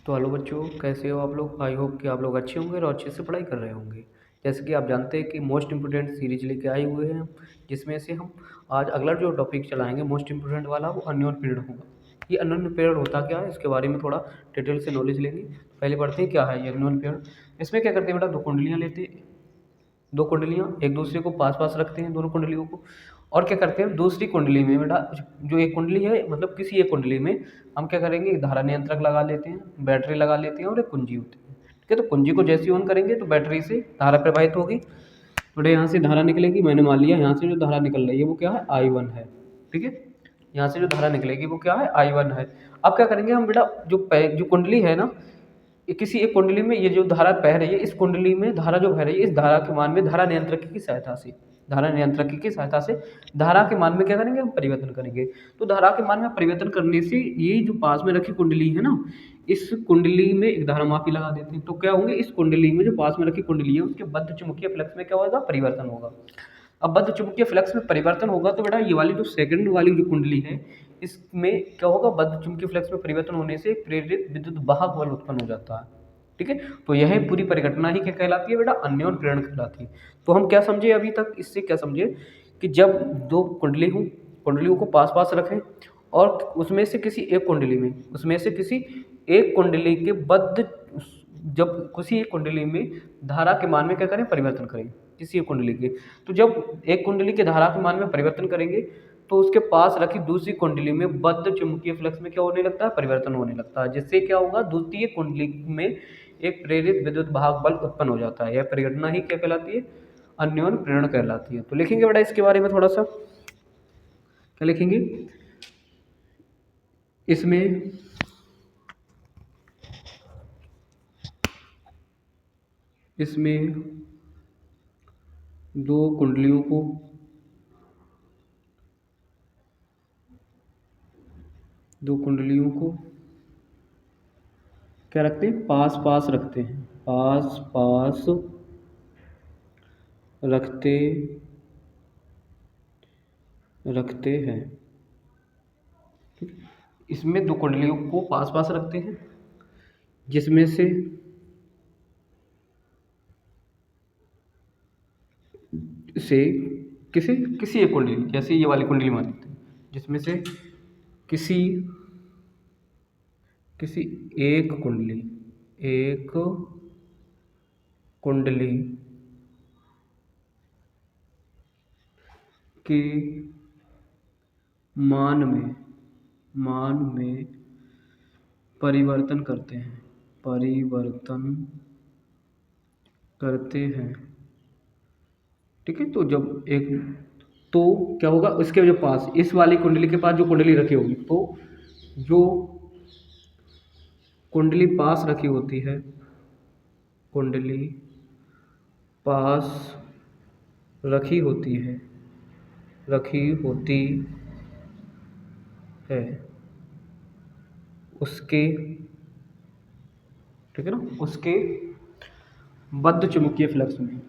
तो हेलो बच्चों, कैसे हो आप लोग। आई होप कि आप लोग अच्छे होंगे और अच्छे से पढ़ाई कर रहे होंगे। जैसे कि आप जानते हैं कि मोस्ट इंपोर्टेंट सीरीज लेके आए हुए हैं, जिसमें से हम आज अगला जो टॉपिक चलाएंगे मोस्ट इंपोर्टेंट वाला, वो अननोन पीरियड होगा। ये अननोन पीरियड होता क्या है, इसके बारे में थोड़ा डिटेल से नॉलेज लेंगे। पहले पढ़ते हैं क्या है ये अननोन पीरियड। इसमें क्या करते हैं बेटा, दो कुंडलियाँ लेते हैं। दो कुंडलियाँ एक दूसरे को पास पास रखते हैं, दोनों कुंडलियों को। और क्या करते हैं, दूसरी कुंडली में बेटा, जो एक कुंडली है मतलब किसी एक कुंडली में हम क्या करेंगे, एक धारा नियंत्रक लगा लेते हैं, बैटरी लगा लेते हैं और एक कुंजी होती है। ठीक है, तो कुंजी को जैसे ऑन करेंगे तो बैटरी से धारा प्रवाहित होगी। बेटा यहाँ से धारा निकलेगी, मैंने मान लिया यहाँ से जो धारा निकल रही है वो क्या है, I1 है। ठीक है, यहाँ से जो धारा निकलेगी वो क्या है, I1 है। अब क्या करेंगे हम बेटा, जो कुंडली है ना, ये किसी एक कुंडली में ये जो धारा बह रही है, इस कुंडली में धारा जो बह रही है, इस धारा के मान में धारा नियंत्रक की सहायता से धारा के मान में क्या करेंगे, हम परिवर्तन करेंगे। तो धारा के मान में परिवर्तन करने से ये जो पास में रखी कुंडली है ना, इस कुंडली में एक धारामापी लगा देते हैं। तो क्या होंगे, इस कुंडली में जो पास में रखी कुंडली है उसके बद्ध चुंबकीय फ्लक्स में क्या होगा, परिवर्तन होगा। अब बद्ध चुंबकीय फ्लक्स में परिवर्तन होगा तो बेटा ये वाली जो सेकंड वाली जो कुंडली है, इसमें क्या होगा, बद्ध चुंबकीय फ्लक्स में परिवर्तन होने से एक प्रेरित विद्युत वाहक बल उत्पन्न हो जाता है। ठीक है, तो यह पूरी परिघटना ही क्या कहलाती है बेटा, अन्योन प्रेरण कहलाती है। तो हम क्या समझे अभी तक, इससे क्या समझे कि जब दो कुंडली हो, कुंडलियों को पास पास रखें और उसमें से किसी एक कुंडली के बद्ध, जब किसी एक कुंडली में धारा के मान में क्या करें, परिवर्तन करें किसी एक कुंडली के। तो जब एक कुंडली के धारा के मान में परिवर्तन करेंगे तो उसके पास रखी दूसरी कुंडली में बद्ध चुंबकीय फ्लक्स में क्या होने लगता है, परिवर्तन होने लगता है, जिससे क्या होगा, द्वितीय कुंडली में एक प्रेरित विद्युत वाहक बल उत्पन्न हो जाता है। यह परिघटना ही क्या कहलाती है, अन्योन प्रेरण कहलाती है। तो लिखेंगे बेटा इसके बारे में थोड़ा सा, क्या लिखेंगे इसमें, दो कुंडलियों को क्या रखते हैं, पास पास रखते हैं, पास पास रखते हैं। इसमें दो कुंडलियों को पास पास रखते हैं, जिसमें से किसी एक कुंडली, जैसे ये वाली कुंडली मान लेते हैं, जिसमें से किसी एक कुंडली के मान में परिवर्तन करते हैं। ठीक है, तो क्या होगा, इसके जो पास, इस वाली कुंडली के पास जो कुंडली रखी होगी, तो जो कुंडली पास रखी होती है, कुंडली पास रखी होती है उसके, ठीक है ना, उसके बद्ध चुंबकीय फ्लक्स में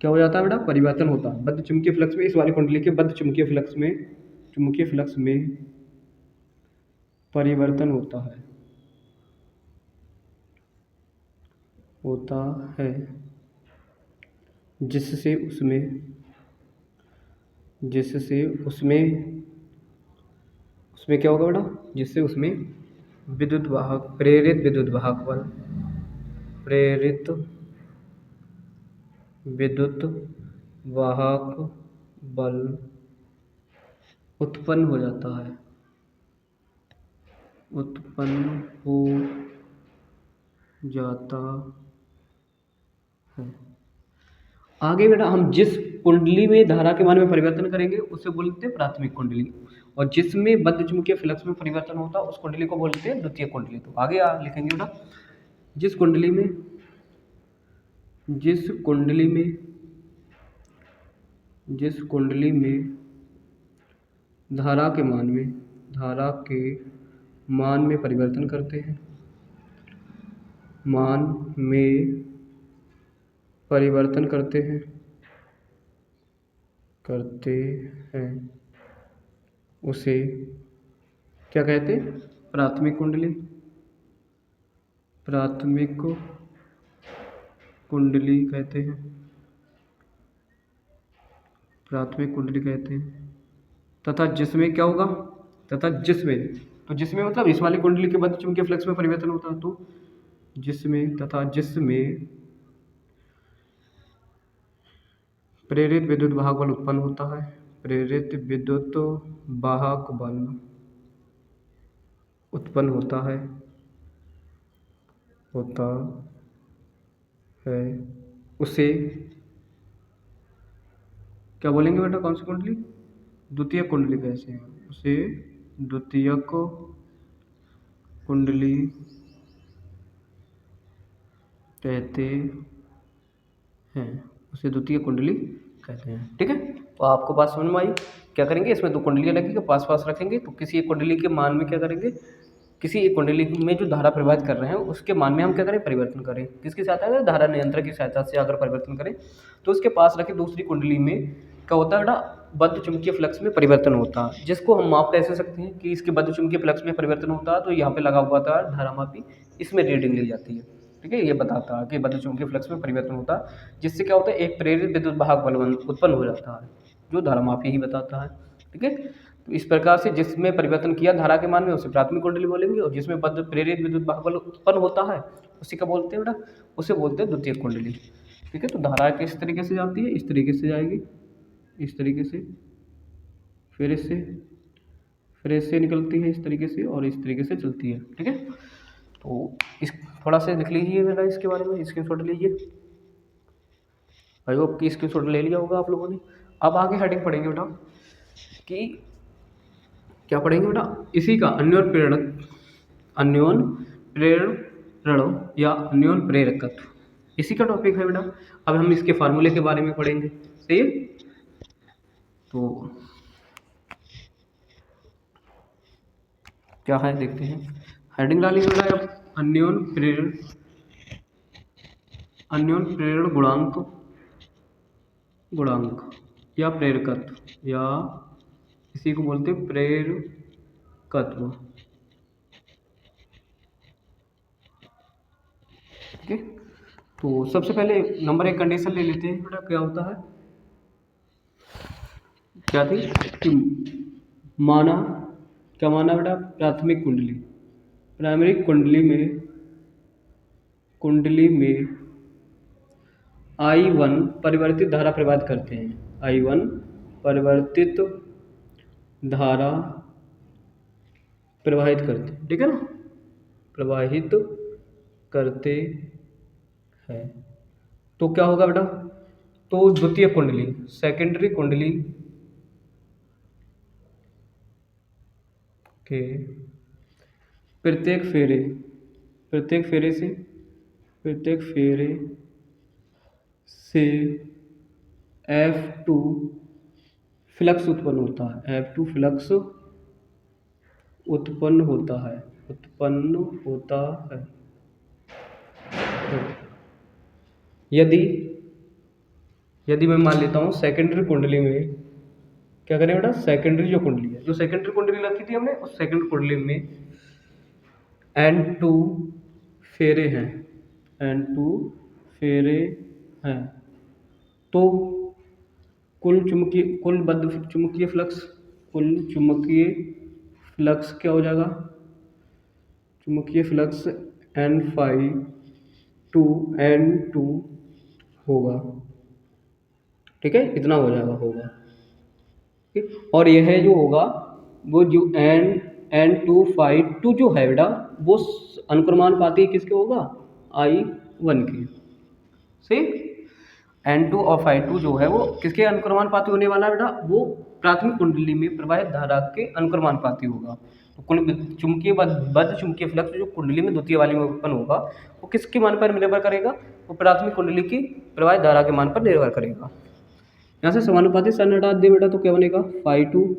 क्या हो जाता है बेटा, परिवर्तन होता है। बद्ध चुंबकीय फ्लक्स में, इस वाली कुंडली के बद्ध चुंबकीय फ्लक्स में परिवर्तन होता है, जिससे उसमें क्या होगा बेटा, जिससे उसमें प्रेरित विद्युत वाहक बल उत्पन्न हो जाता है। आगे बेटा, हम जिस कुंडली में धारा के मान में परिवर्तन करेंगे उसे बोलते हैं प्राथमिक कुंडली, और जिसमें बद्ध चुंबकीय फ्लक्स में परिवर्तन होता है उस कुंडली को बोलते हैं द्वितीय कुंडली। तो आगे लिखेंगे बेटा, जिस कुंडली में धारा के मान में परिवर्तन करते हैं, परिवर्तन करते हैं उसे क्या कहते हैं? प्राथमिक कुंडली कहते हैं। प्राथमिक कुंडली कहते हैं। तथा जिसमें क्या होगा? तो जिसमें मतलब इस वाली कुंडली के बाद चुंबकीय फ्लक्स में परिवर्तन होता है, तो जिसमें प्रेरित विद्युत वाहक बल उत्पन्न होता है। प्रेरित विद्युत वाहक बल उत्पन्न होता है उसे क्या बोलेंगे बेटा? कौन सी कुंडली? द्वितीयक कुंडली कैसे है? उसे द्वितीयक कुंडली कहते हैं। ठीक है, तो आपको बात समझ में आई? क्या करेंगे, इसमें दो कुंडलियाँ लगेंगी, पास पास रखेंगे, तो किसी एक कुंडली के मान में क्या करेंगे, किसी एक कुंडली में जो धारा प्रवाहित कर रहे हैं उसके मान में हम क्या करें? परिवर्तन करें। किसकी सहायता से? धारा नियंत्रक की सहायता से अगर परिवर्तन करें तो उसके पास रखे दूसरी कुंडली में क्या होता है बेटा? बद्ध चुंबकीय फ्लक्स में परिवर्तन होता है, जिसको हम माप कैसे सकते हैं कि इसके बद्ध चुंबकीय फ्लक्स में परिवर्तन होता है, तो यहाँ पे लगा हुआ था धारामापी, इसमें रीडिंग ली जाती है। ठीक है, ये बताता है कि बद्ध चुंबकीय फ्लक्स में परिवर्तन होता है, जिससे क्या होता है? एक प्रेरित विद्युत वाहक बल उत्पन्न हो जाता है, जो धारामापी ही बताता है। ठीक है, तो इस प्रकार से जिसमें परिवर्तन किया धारा के मान में उसे प्राथमिक कुंडली बोलेंगे, और जिसमें बद्ध प्रेरित विद्युत वाहक बल उत्पन्न होता है उसे क्या बोलते हैं बेटा? उसे बोलते हैं द्वितीयक कुंडली। ठीक है, तो धारा किस तरीके से जाती है? इस तरीके से जाएगी, इस तरीके से, फिर इससे निकलती है इस तरीके से, और इस तरीके से चलती है। ठीक है, तो इस थोड़ा सा लिख लीजिए बेटा इसके बारे में, स्क्रीनशॉट लीजिए। आई होप कि स्क्रीनशॉट ले लिया होगा आप लोगों ने। अब आगे हेडिंग पढ़ेंगे बेटा कि क्या पढ़ेंगे बेटा? इसी का अन्योन प्रेरण या अन्योन प्रेरकत्व, इसी का टॉपिक है बेटा। अब हम इसके फार्मूले के बारे में पढ़ेंगे। सही है, तो क्या है देखते हैं। हेडिंग डालेंगे बेटा अब अन्योन प्रेरण गुणांक या प्रेरकत्व, या इसी को बोलते हैं प्रेरकत्व। ठीक है, तो सबसे पहले नंबर एक कंडीशन ले लेते हैं बेटा। क्या होता है, क्या थी कि क्या माना बेटा? प्राथमिक प्राइमरी कुंडली में I1 परिवर्तित धारा प्रवाहित करते हैं। I1 परिवर्तित धारा प्रवाहित करते हैं। ठीक है ना, प्रवाहित करते हैं, तो क्या होगा बेटा? तो द्वितीय कुंडली, सेकेंडरी कुंडली के प्रत्येक फेरे से F2 फ्लक्स उत्पन्न होता है। यदि मैं मान लेता हूँ सेकेंडरी कुंडली में क्या करें बेटा? सेकेंडरी जो कुंडली है, जो सेकेंडरी कुंडली रखी थी हमने, उस सेकेंडरी कुंडली में N2 फेरे हैं, तो कुल चुंबकीय फ्लक्स क्या हो जाएगा? चुंबकीय फ्लक्स N2 होगा। ठीक है, इतना हो जाएगा होगा। ठीक, और यह जो होगा वो जो N2 जो है बेटा, वो अनुक्रमानुपाती किसके होगा? I1 के। सही, N2 और Φ2 जो है वो किसके अनुक्रमानुपाती होने वाला है बेटा? वो प्राथमिक कुंडली में प्रवाहित धारा के अनुक्रमानुपाती होगा। तो कुल बद्ध चुंबकीय फ्लक्स जो कुंडली में द्वितीय वाली में उत्पन्न होगा वो किसके मान पर निर्भर करेगा? वो प्राथमिक कुंडली की प्रवाहित धारा के मान पर निर्भर करेगा। यहाँ से समानुपाती साइन हटा दे बेटा, तो क्या बनेगा? Φ2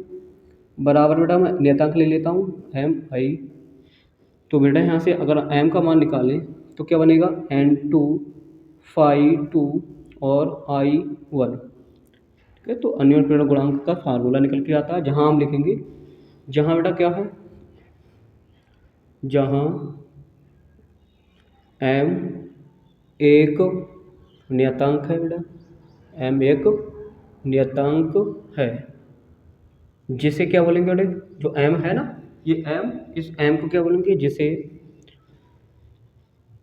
बराबर बेटा, मैं नियतांक ले लेता हूँ Mi, तो बेटा यहाँ से अगर m का मान निकालें तो क्या बनेगा? N2 φ2 और I1। ठीक है, तो अन्योन्य प्रेरणा गुणांक का फार्मूला निकल के आता है, जहां हम लिखेंगे, जहां बेटा क्या है, जहां m एक नियतांक है बेटा, m एक नियतांक है, जिसे क्या बोलेंगे बेटे, जो m है ना, ये m, इस m को क्या बोलेंगे, जिसे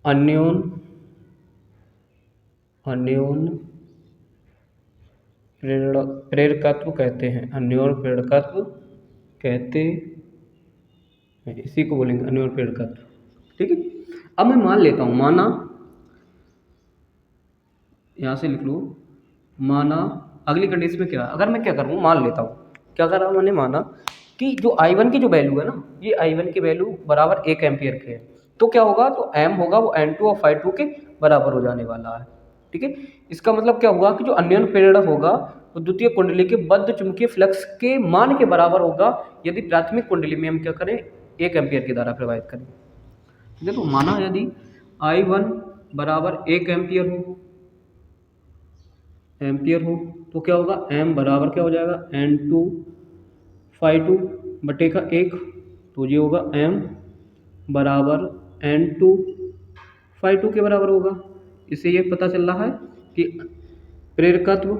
अन्योन्य प्रेरकत्व कहते हैं, अन्योन्य प्रेरकत्व कहते हैं, इसी को बोलेंगे अन्योन्य प्रेरकत्व। ठीक है, अब मैं मान लेता हूं, माना, यहां से लिख लो, माना अगली कंडीशन में क्या है, अगर मैं क्या करूँ, मान लेता हूँ, क्या करा मैंने, माना कि जो I1 की जो वैल्यू है ना, ये I1 की वैल्यू बराबर 1 एम्पियर के है, तो क्या होगा, तो m होगा वो N2 और φ2 के बराबर हो जाने वाला है। ठीक है, इसका मतलब क्या हुआ कि जो अन्योन्य प्रेरणा होगा वो द्वितीय कुंडली के बद्ध चुंबकीय फ्लक्स के मान के बराबर होगा यदि प्राथमिक कुंडली में हम क्या करें, 1 एम्पियर की धारा प्रवाहित करें। ठीक है, तो माना यदि I1 बराबर 1 एम्पियर हो तो क्या होगा, m बराबर क्या हो जाएगा, N2 φ2 बटे का 1, तो ये होगा m बराबर N2 φ2 के बराबर होगा। इससे ये पता चल रहा है कि प्रेरकत्व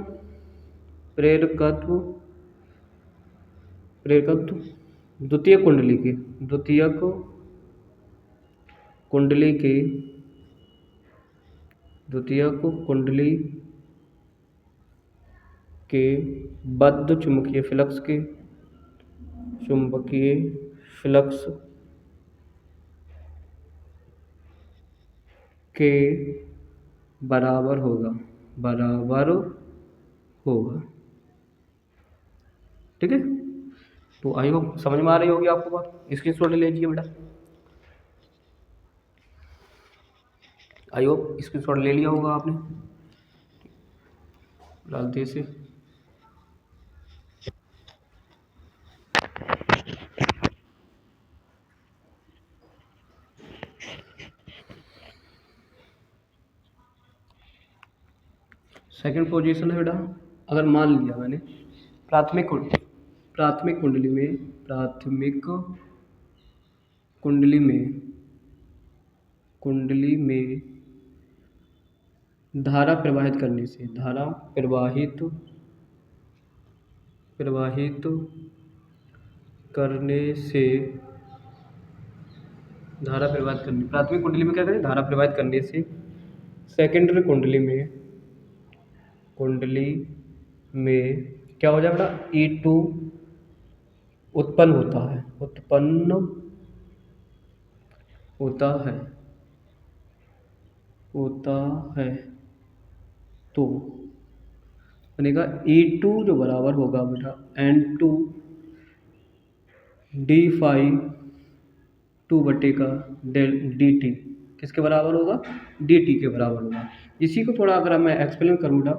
प्रेरकत्व प्रेरकत्व द्वितीय कुंडली के बद्ध चुंबकीय फ्लक्स के बराबर होगा। ठीक है, तो आई होप समझ में आ रही होगी आपको बात, स्क्रीनशॉट ले लीजिए बेटा, आई होप स्क्रीनशॉट ले लिया होगा आपने, डालते से। सेकंड पोजीशन है बेटा, अगर मान लिया मैंने प्राथमिक कुंडली में धारा प्रवाहित करने से प्राथमिक कुंडली में क्या करें, धारा प्रवाहित करने से सेकेंडरी कुंडली में क्या हो जाए बेटा, E2 उत्पन्न होता है, तो बनेगा E2 जो बराबर होगा बेटा N2 d∅2 बटे का dt, किसके बराबर होगा, dt के बराबर होगा। इसी को थोड़ा अगर मैं एक्सप्लेन करूँ बेटा,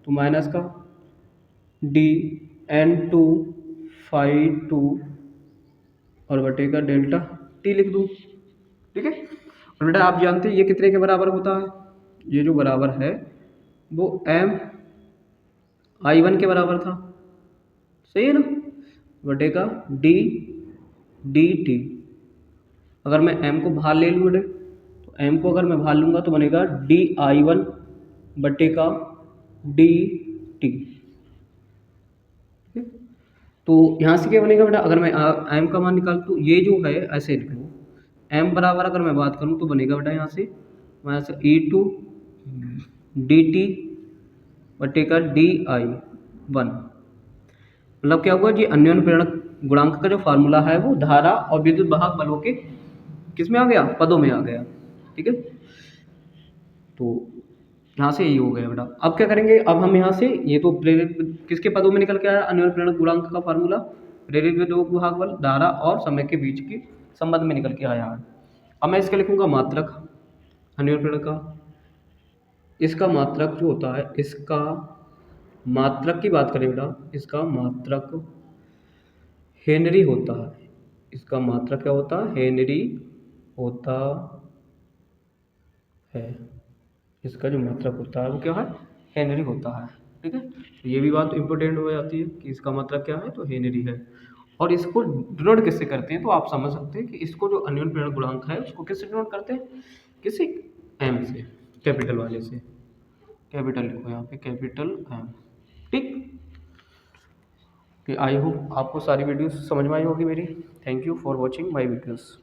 तो माइनस का dN2 φ2 और बटे का डेल्टा t लिख दूँ। ठीक है, और बेटा आप जानते हैं ये कितने के बराबर होता है, ये जो बराबर है वो m I1 के बराबर था, सही है ना, बटे का dt। अगर मैं m को बाहर ले लूँ बेटे, तो m को अगर मैं बाहर लूँगा तो बनेगा dI1 बटे का dt। तो यहाँ से क्या बनेगा बेटा, अगर मैं m का मान निकाल तो ये जो है ऐसे लिख लो, m बराबर अगर मैं बात करूँ तो बनेगा बेटा यहाँ से E2 dt बटे का dI1। मतलब क्या हुआ जी, अन्योन्य प्रेरण गुणांक का जो फार्मूला है वो धारा और विद्युत वाहक बलों के किस में आ गया, पदों में आ गया। ठीक है, तो यहाँ से यही हो गया बेटा। अब क्या करेंगे, अब हम यहाँ से ये तो प्रेरित किसके पदों में निकल के आया, अन्योन्य प्रेरण गुणांक का फार्मूला प्रेरित विद्युत वाहक बल, धारा और समय के बीच के संबंध में निकल के आया है। अब मैं इसका लिखूंगा मात्रक, अन्योन्य प्रेरण का, इसका मात्रक जो होता है, इसका मात्रक की बात करें बेटा, इसका मात्रक हेनरी होता है, इसका मात्रक क्या होता है, हेनरी होता है। इसका जो मात्रक होता है वो क्या है, हेनरी होता है। ठीक है, तो ये भी बात इंपॉर्टेंट हो जाती है कि इसका मात्रक क्या है, तो हेनरी है। और इसको डिनोट किससे करते हैं, तो आप समझ सकते हैं कि इसको जो अन्योन प्रेरण गुणांक है उसको किससे डिनोट करते हैं, किसी एम से, कैपिटल वाले से। कैपिटल लिखो यहाँ पे, कैपिटल एम। ठीक, कि आई होप आपको सारी वीडियोस समझ में आई होगी मेरी। Thank you for watching my videos.